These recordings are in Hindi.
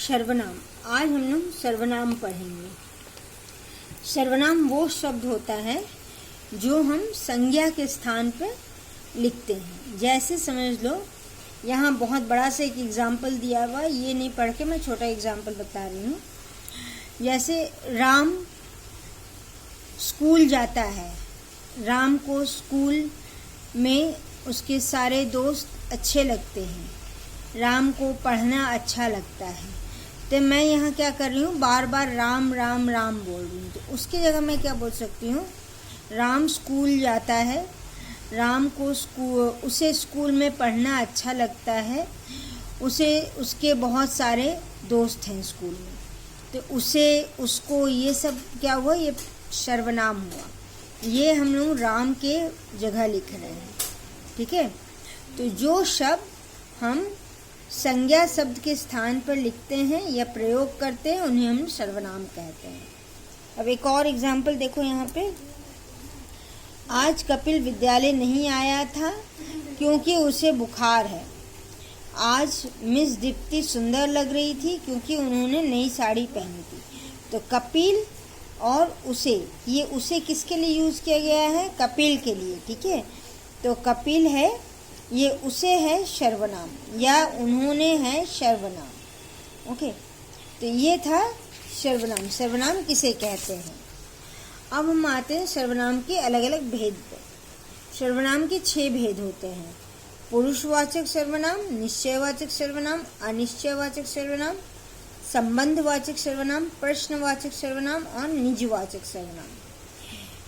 सर्वनाम। आज हम लोग सर्वनाम पढ़ेंगे। सर्वनाम वो शब्द होता है जो हम संज्ञा के स्थान पर लिखते हैं। जैसे समझ लो, यहाँ बहुत बड़ा सा एक एग्जाम्पल दिया हुआ, ये नहीं पढ़ के मैं छोटा एग्जाम्पल बता रही हूँ। जैसे राम स्कूल जाता है। राम को स्कूल में उसके सारे दोस्त अच्छे लगते हैं। राम को पढ़ना अच्छा लगता है। तो मैं यहाँ क्या कर रही हूँ, बार बार राम राम राम बोल रही हूँ। तो उसकी जगह मैं क्या बोल सकती हूँ, राम स्कूल जाता है। राम को उसे स्कूल में पढ़ना अच्छा लगता है। उसके बहुत सारे दोस्त हैं स्कूल में। तो उसको ये सब क्या हुआ, ये सर्वनाम हुआ। ये हम लोग राम के जगह लिख रहे हैं, ठीक है। तो जो शब्द हम संज्ञा शब्द के स्थान पर लिखते हैं या प्रयोग करते हैं उन्हें हम सर्वनाम कहते हैं। अब एक और एग्जाम्पल देखो यहाँ पे। आज कपिल विद्यालय नहीं आया था क्योंकि उसे बुखार है। आज मिस दीप्ति सुंदर लग रही थी क्योंकि उन्होंने नई साड़ी पहनी थी। तो कपिल और उसे, ये उसे किसके लिए यूज़ किया गया है, कपिल के लिए, ठीक है। तो कपिल है, ये उसे है सर्वनाम, या उन्होंने है सर्वनाम। ओके, तो ये था सर्वनाम। सर्वनाम किसे कहते हैं। अब हम आते हैं सर्वनाम के अलग अलग भेद पर। सर्वनाम के 6 भेद होते हैं। पुरुषवाचक सर्वनाम, निश्चयवाचक सर्वनाम, अनिश्चयवाचक सर्वनाम, संबंधवाचक सर्वनाम, प्रश्नवाचक सर्वनाम और निजवाचक सर्वनाम।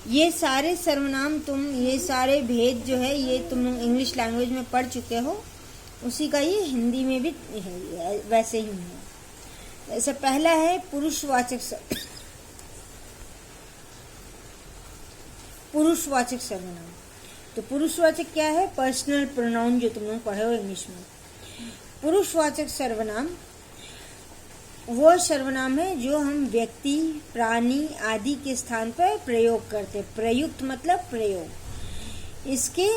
ये सारे सर्वनाम ये सारे भेद जो है ये तुम इंग्लिश लैंग्वेज में पढ़ चुके हो, उसी का ये हिंदी में भी है, वैसे ही है। ऐसा पहला है पुरुषवाचक सर्वनाम। तो पुरुषवाचक क्या है, पर्सनल प्रोनाउन जो तुम लोग पढ़े हो इंग्लिश में। पुरुषवाचक सर्वनाम वो सर्वनाम है जो हम व्यक्ति, प्राणी आदि के स्थान पर प्रयोग करते। प्रयुक्त मतलब प्रयोग। इसके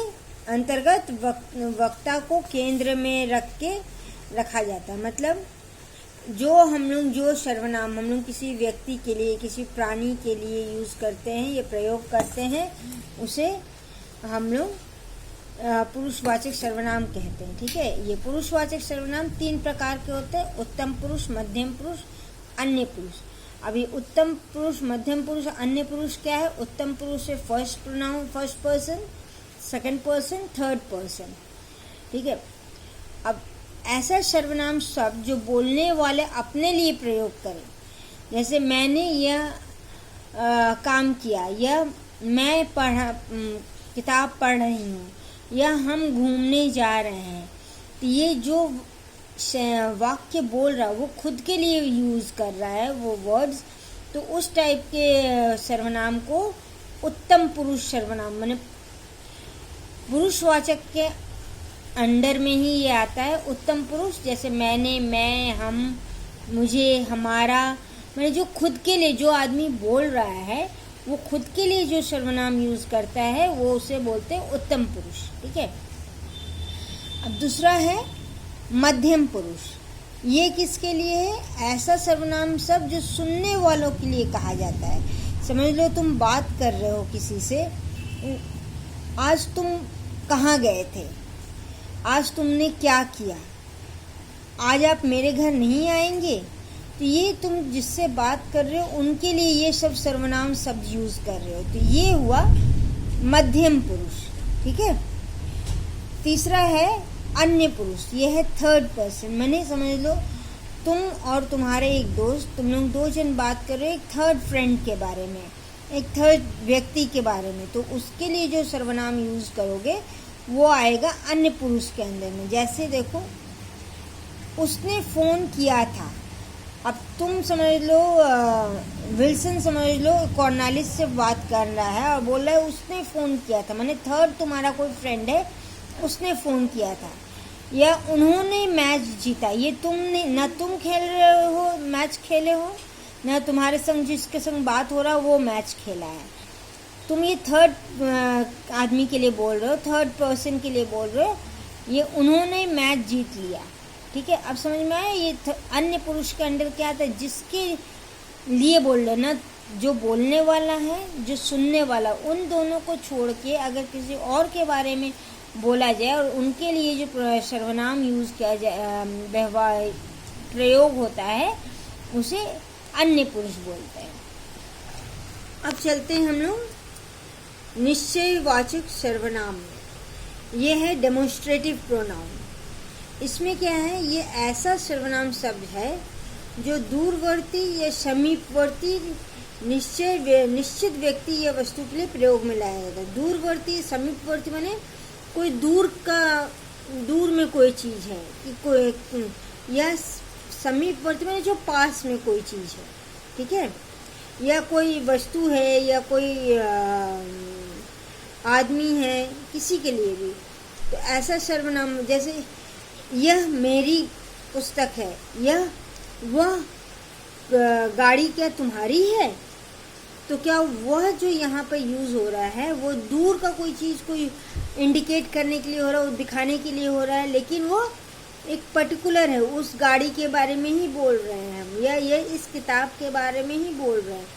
अंतर्गत वक्ता को केंद्र में रखा जाता है। मतलब जो सर्वनाम हम लोग किसी व्यक्ति के लिए, किसी प्राणी के लिए यूज़ करते हैं, ये प्रयोग करते हैं, उसे हम लोग पुरुषवाचक सर्वनाम कहते हैं, ठीक है। ये पुरुषवाचक सर्वनाम 3 प्रकार के होते हैं, उत्तम पुरुष, मध्यम पुरुष, अन्य पुरुष। अभी उत्तम पुरुष, मध्यम पुरुष, अन्य पुरुष क्या है। उत्तम पुरुष है first pronoun, first person, second person, third person, ठीक है। अब ऐसा सर्वनाम शब्द जो बोलने वाले अपने लिए प्रयोग करें, जैसे मैंने यह काम किया, या मैं किताब पढ़ रही हूँ, या हम घूमने जा रहे हैं। तो ये जो वाक्य बोल रहा है वो खुद के लिए यूज़ कर रहा है वो वर्ड्स। तो उस टाइप के सर्वनाम को उत्तम पुरुष सर्वनाम, माने पुरुषवाचक के अंडर में ही ये आता है। उत्तम पुरुष जैसे मैंने, मैं, हम, मुझे, हमारा, माने जो खुद के लिए, जो आदमी बोल रहा है वो खुद के लिए जो सर्वनाम यूज करता है वो उसे बोलते हैं उत्तम पुरुष, ठीक है। अब दूसरा है मध्यम पुरुष। ये किसके लिए है, ऐसा सर्वनाम शब्द जो सुनने वालों के लिए कहा जाता है। समझ लो तुम बात कर रहे हो किसी से, आज तुम कहाँ गए थे, आज तुमने क्या किया, आज आप मेरे घर नहीं आएंगे। तो ये तुम जिससे बात कर रहे हो उनके लिए ये सब सर्वनाम शब्द यूज कर रहे हो। तो ये हुआ मध्यम पुरुष, ठीक है। तीसरा है अन्य पुरुष, ये है थर्ड पर्सन। मैंने समझ लो तुम और तुम्हारे एक दोस्त, तुम लोग 2 जन बात कर रहे हो एक थर्ड फ्रेंड के बारे में, एक थर्ड व्यक्ति के बारे में। तो उसके लिए जो सर्वनाम यूज करोगे वो आएगा अन्य पुरुष के अंदर में। जैसे देखो, उसने फोन किया था। अब तुम समझ लो विल्सन समझ लो कॉर्नलिस से बात कर रहा है और बोल रहा है उसने फ़ोन किया था, माने थर्ड तुम्हारा कोई फ्रेंड है, उसने फ़ोन किया था, या उन्होंने मैच जीता। ये तुमने, ना तुम खेल रहे हो, मैच खेले हो, ना तुम्हारे संग जिसके संग बात हो रहा है वो मैच खेला है। तुम ये थर्ड आदमी के लिए बोल रहे हो, थर्ड पर्सन के लिए बोल रहे हो, ये उन्होंने मैच जीत लिया। ठीक है, अब समझ में आया। ये अन्य पुरुष के अंडर क्या आता है, जिसके लिए बोल रहे ना, जो बोलने वाला है, जो सुनने वाला, उन दोनों को छोड़ के अगर किसी और के बारे में बोला जाए और उनके लिए जो सर्वनाम यूज किया जाए, व्यवहार प्रयोग होता है, उसे अन्य पुरुष बोलते हैं। अब चलते हैं हम लोग निश्चयवाचक सर्वनाम में। ये है डेमोन्स्ट्रेटिव प्रोनाउन। इसमें क्या है, ये ऐसा सर्वनाम शब्द है जो दूरवर्ती या समीपवर्ती निश्चित व्यक्ति या वस्तु के लिए प्रयोग में लाया जाता है। दूरवर्ती, समीपवर्ती माने कोई दूर में कोई चीज है कि कोई, या समीपवर्ती माने जो पास में कोई चीज है, ठीक है, या कोई वस्तु है या कोई आदमी है, किसी के लिए भी। तो ऐसा सर्वनाम, जैसे यह मेरी पुस्तक है, वह गाड़ी क्या तुम्हारी है, तो क्या वह जो यहाँ पर यूज हो रहा है वो दूर का कोई चीज को इंडिकेट करने के लिए हो रहा है, दिखाने के लिए हो रहा है, लेकिन वो एक पर्टिकुलर है, उस गाड़ी के बारे में ही बोल रहे हैं हम, या ये इस किताब के बारे में ही बोल रहे हैं।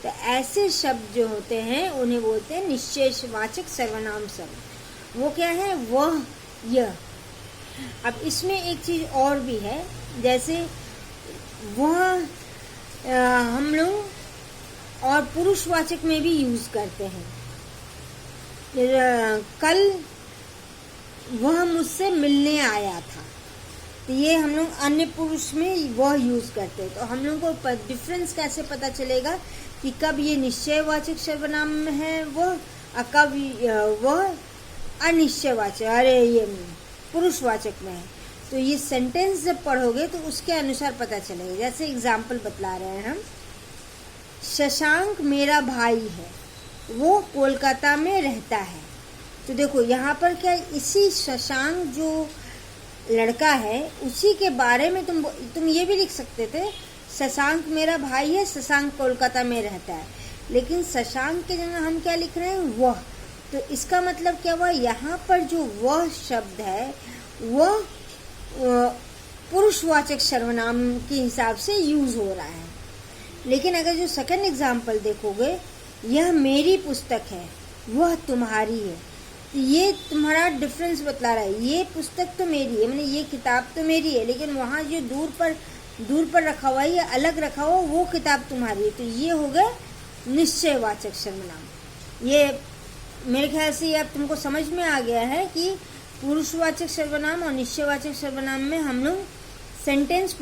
तो ऐसे शब्द जो होते हैं उन्हें बोलते हैं निश्चयवाचक सर्वनाम शब्द। वो क्या है, वह, यह। अब इसमें एक चीज और भी है, जैसे वह हम लोग और पुरुषवाचक में भी यूज करते हैं। कल वह मुझसे मिलने आया था, तो ये हम लोग अन्य पुरुष में वह यूज करते हैं। तो हम लोग को डिफरेंस कैसे पता चलेगा कि कब ये निश्चयवाचक सर्वनाम है वह, और कब वह अनिश्चयवाचक, अरे ये पुरुषवाचक में है। तो ये सेंटेंस जब पढ़ोगे तो उसके अनुसार पता चलेगा। जैसे एग्जाम्पल बतला रहे हैं हम, शशांक मेरा भाई है, वो कोलकाता में रहता है। तो देखो यहाँ पर क्या, इसी शशांक जो लड़का है उसी के बारे में तुम ये भी लिख सकते थे, शशांक मेरा भाई है, शशांक कोलकाता में रहता है, लेकिन शशांक के जगह हम क्या लिख रहे हैं, वह। तो इसका मतलब क्या हुआ, यहाँ पर जो वह शब्द है वह पुरुषवाचक सर्वनाम के हिसाब से यूज हो रहा है। लेकिन अगर जो सेकंड एग्जाम्पल देखोगे, यह मेरी पुस्तक है, वह तुम्हारी है, तो ये तुम्हारा डिफरेंस बतला रहा है। ये पुस्तक तो मेरी है, मैंने ये किताब तो मेरी है, लेकिन वहाँ जो दूर पर रखा हुआ है, ये अलग रखा हुआ, वो किताब तुम्हारी है। तो ये हो गया निश्चयवाचक सर्वनाम। ये मेरे ख्याल से ये अब तुमको समझ में आ गया है कि पुरुषवाचक सर्वनाम और निश्चयवाचक सर्वनाम में हम लोग सेंटेंस